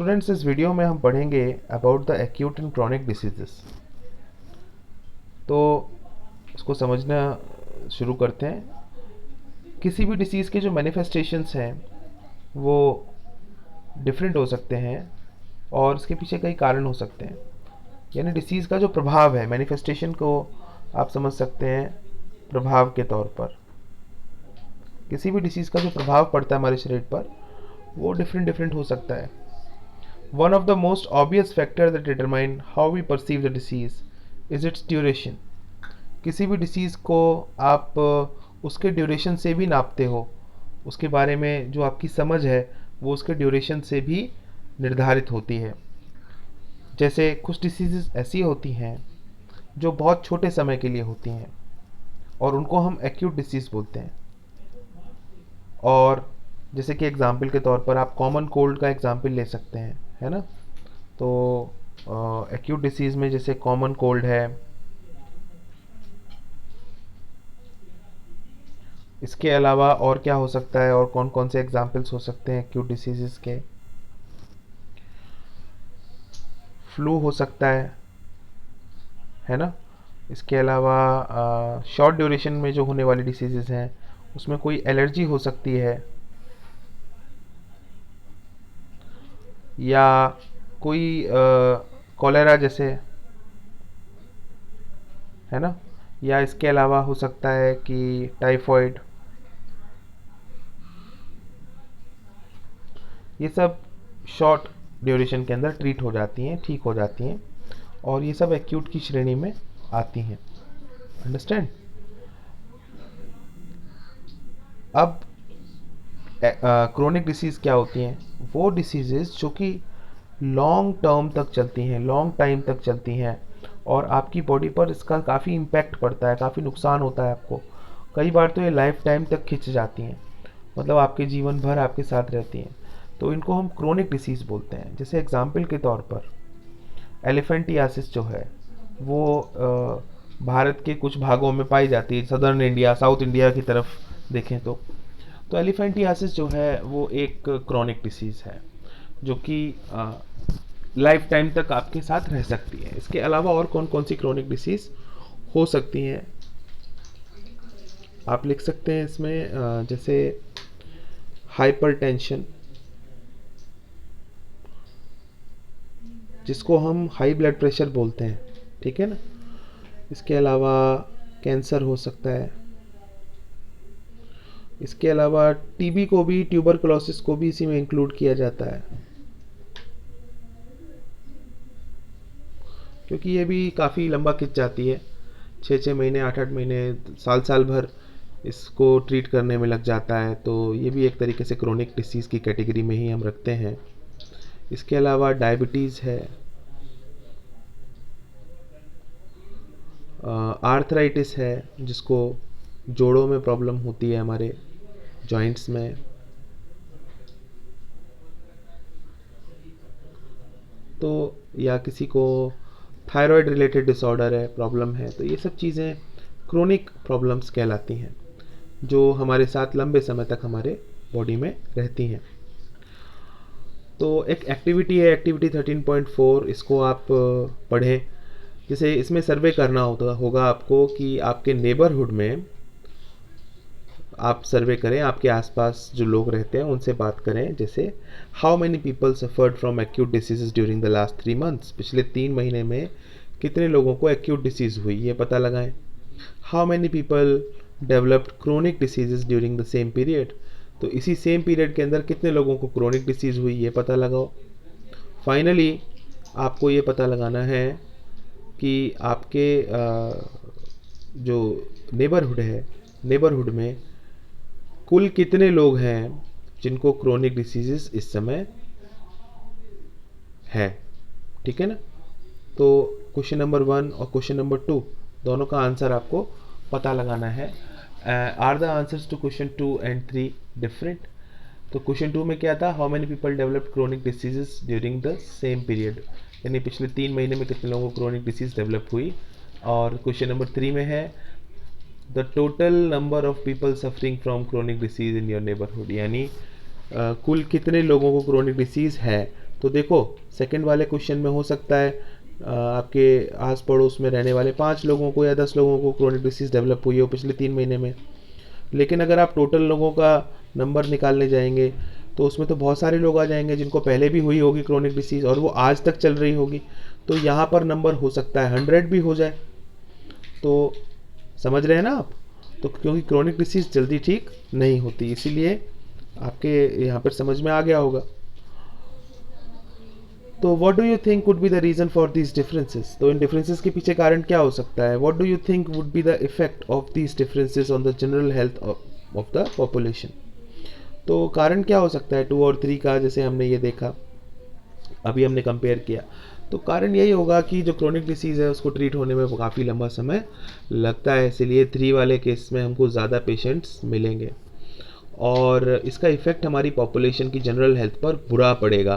Students, इस video में हम पढ़ेंगे about the acute and chronic diseases. तो उसको समझना शुरू करते हैं। किसी भी डिसीज़ के जो मैनिफेस्टेशंस हैं वो डिफरेंट हो सकते हैं और उसके पीछे कई कारण हो सकते हैं। यानी डिसीज़ का जो प्रभाव है, मैनिफेस्टेशन को आप समझ सकते हैं प्रभाव के तौर पर। किसी भी डिसीज़ का जो प्रभाव पड़ता है हमारे शरीर पर वो डिफरेंट डिफरेंट हो सकता है। One of the most obvious factors that determine how we perceive the disease is its duration. किसी भी डिसीज़ को आप उसके ड्यूरेशन से भी नापते हो। उसके बारे में जो आपकी समझ है वो उसके ड्यूरेशन से भी निर्धारित होती है। जैसे कुछ डिसीज़ ऐसी होती हैं जो बहुत छोटे समय के लिए होती हैं और उनको हम एक्यूट डिसीज़ बोलते हैं। और जैसे कि एग्ज़ाम्पल के तौर पर आप कॉमन कोल्ड का एग्ज़ाम्पल ले सकते हैं, है ना। तो एक्यूट डिसीज़ में जैसे कॉमन कोल्ड है, इसके अलावा और क्या हो सकता है और कौन कौन से एग्जाम्पल्स हो सकते हैं एक्यूट डिसीज़ के। फ्लू हो सकता है ना। इसके अलावा शॉर्ट ड्यूरेशन में जो होने वाली डिसीज़ हैं उसमें कोई एलर्जी हो सकती है या कोई कॉलेरा जैसे, है ना। या इसके अलावा हो सकता है कि टाइफॉइड। ये सब शॉर्ट ड्यूरेशन के अंदर ट्रीट हो जाती हैं, ठीक हो जाती हैं और ये सब एक्यूट की श्रेणी में आती हैं। अंडरस्टैंड। अब क्रोनिक डिसीज़ क्या होती हैं? वो डिसीज़ेस जो कि लॉन्ग टर्म तक चलती हैं, लॉन्ग टाइम तक चलती हैं और आपकी बॉडी पर इसका काफ़ी इम्पैक्ट पड़ता है, काफ़ी नुकसान होता है आपको। कई बार तो ये लाइफ टाइम तक खिंच जाती हैं, मतलब आपके जीवन भर आपके साथ रहती हैं। तो इनको हम क्रोनिक डिसीज़ बोलते हैं। जैसे एग्जाम्पल के तौर पर एलिफेंटियासिस जो है वो भारत के कुछ भागों में पाई जाती है। सदर्न इंडिया, साउथ इंडिया की तरफ देखें तो एलिफेंटियासिस जो है वो एक क्रोनिक डिसीज़ है जो कि लाइफ टाइम तक आपके साथ रह सकती है। इसके अलावा और कौन कौन सी क्रोनिक डिसीज़ हो सकती हैं आप लिख सकते हैं इसमें, जैसे हाइपरटेंशन, जिसको हम हाई ब्लड प्रेशर बोलते हैं, ठीक है ना। इसके अलावा कैंसर हो सकता है। इसके अलावा टीबी को भी, ट्यूबरकुलोसिस को भी इसी में इंक्लूड किया जाता है, क्योंकि ये भी काफ़ी लंबा खिंच जाती है। 6-6 महीने, 8-8 महीने, साल साल भर इसको ट्रीट करने में लग जाता है। तो ये भी एक तरीके से क्रोनिक डिसीज़ की कैटेगरी में ही हम रखते हैं। इसके अलावा डायबिटीज़ है, आर्थराइटिस है, जिसको जोड़ों में प्रॉब्लम होती है, हमारे जॉइंट्स में। तो या किसी को थायराइड रिलेटेड डिसऑर्डर है, प्रॉब्लम है, तो ये सब चीज़ें क्रोनिक प्रॉब्लम्स कहलाती हैं जो हमारे साथ लंबे समय तक हमारे बॉडी में रहती हैं। तो एक एक्टिविटी है, एक्टिविटी 13.4, इसको आप पढ़ें। जैसे इसमें सर्वे करना होगा आपको कि आपके नेबरहुड में आप सर्वे करें, आपके आसपास जो लोग रहते हैं उनसे बात करें। जैसे how many people suffered from acute disease during the last 3 months, पिछले 3 महीने में कितने लोगों को एक्यूट डिसीज़ हुई, ये पता लगाएं। How many people developed chronic disease during the same period, तो इसी सेम पीरियड के अंदर कितने लोगों को क्रोनिक डिसीज़ हुई, ये पता लगाओ। फाइनली आपको ये पता लगाना है कि आपके जो नेबरहुड है, नेबरहुड में कुल कितने लोग हैं जिनको क्रोनिक डिसीजेस इस समय है, ठीक है ना। तो क्वेश्चन नंबर 1 और क्वेश्चन नंबर 2 दोनों का आंसर आपको पता लगाना है। Are the answers to question 2 and 3 different? तो क्वेश्चन 2 में क्या था, how many people developed chronic diseases during the same period, यानी पिछले 3 महीने में कितने लोगों को क्रोनिक डिसीज डेवलप हुई। और क्वेश्चन नंबर 3 में है the total number of people suffering from chronic disease in your neighbourhood, यानी कुल कितने लोगों को क्रोनिक डिसीज़ है तो देखो सेकंड वाले क्वेश्चन में हो सकता है आपके आस पड़ोस में रहने वाले 5 लोगों को या 10 लोगों को क्रोनिक डिसीज़ डेवलप हुई हो पिछले 3 महीने में। लेकिन अगर आप टोटल लोगों का नंबर निकालने जाएंगे तो उसमें तो बहुत सारे लोग आ जाएंगे जिनको पहले भी हुई होगी क्रोनिक डिसीज़ और वो आज तक चल रही होगी। तो यहाँ पर नंबर हो सकता है 100 भी हो जाए। तो समझ रहे हैं ना आप? तो क्योंकि क्रोनिक डिसीज़ जल्दी ठीक नहीं होती, इसीलिए आपके यहाँ पर समझ में आ गया होगा। तो what do you think would be the reason for these differences? तो इन डिफरेंसेस के पीछे कारण क्या हो सकता है? What do you think would be the effect of these differences on the general health of the population? तो कारण क्या हो सकता है 2 और 3 का? जैसे हमने ये देखा, अभी हमने कंपेयर किया, तो कारण यही होगा कि जो क्रोनिक डिसीज़ है उसको ट्रीट होने में काफ़ी लंबा समय लगता है, इसीलिए 3 वाले केस में हमको ज़्यादा पेशेंट्स मिलेंगे और इसका इफ़ेक्ट हमारी पॉपुलेशन की जनरल हेल्थ पर बुरा पड़ेगा,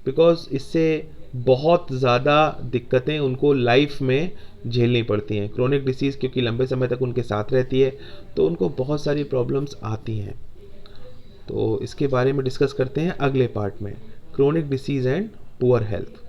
बिकॉज़ इससे बहुत ज़्यादा दिक्कतें उनको लाइफ में झेलनी पड़ती हैं। क्रोनिक डिसीज़ क्योंकि लंबे समय तक उनके साथ रहती है तो उनको बहुत सारी प्रॉब्लम्स आती हैं। तो इसके बारे में डिस्कस करते हैं अगले पार्ट में, chronic disease and poor health.